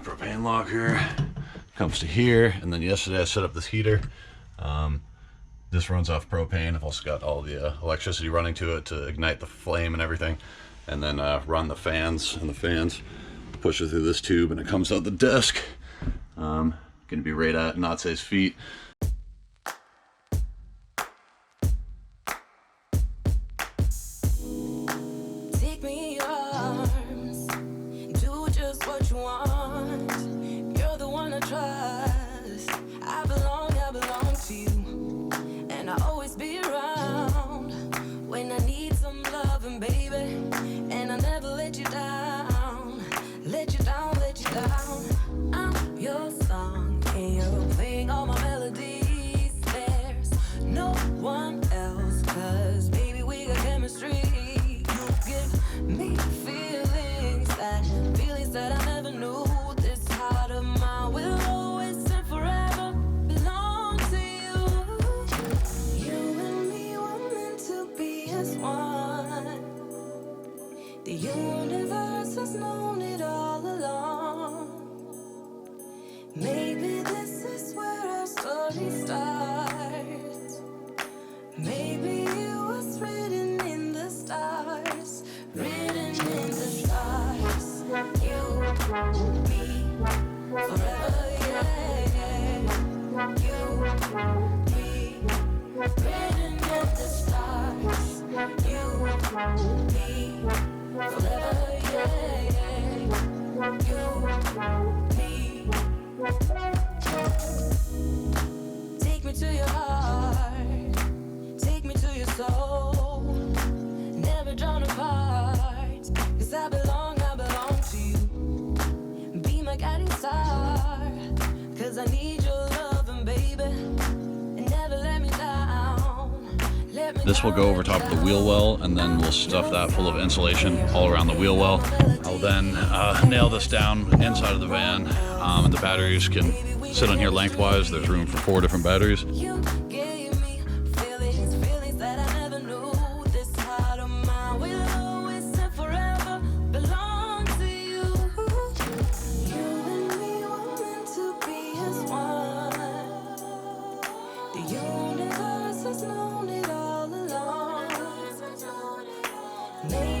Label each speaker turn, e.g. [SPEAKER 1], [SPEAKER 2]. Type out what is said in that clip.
[SPEAKER 1] propane locker comes to here, and then yesterday I set up this heater. This runs off propane. I've also got all the electricity running to it to ignite the flame and everything, and then run the fans, and the fans push it through this tube and it comes out the desk. Gonna be right at Natse's feet.
[SPEAKER 2] Take me in your arms, do just what you want. You're the one I trust. I belong to you, and I'll always be around when I need some loving, baby. And I'll never let you down, let you down, let you down. I'm your song, and you're playing all my melodies. There's no one else, 'cause baby, we got chemistry. You give me feelings that I never knew. This heart of mine will always and forever belong to you. You and me were meant to be as one. The universe has known it all along. Maybe this is where our story starts. Maybe it was written in the stars, written in the stars. You, me, forever, yeah. You, me, written in the stars. You, me, forever, yeah. You, me. Take me to your heart, take me to your soul, never drawn apart, 'cause I belong to you. Be my guiding star, 'cause I need your loving, baby, and never let me down.
[SPEAKER 1] This will go over top of the wheel well, and then we'll stuff that full of insulation all around the wheel well. I'll then nail this down inside of the van, and the batteries can sit on here lengthwise. There's room for 4 different batteries.
[SPEAKER 2] You gave me feelings that I never knew. This heart of mine will always and forever belong to you. You and me were meant to be as one. The universe has known it all along. Maybe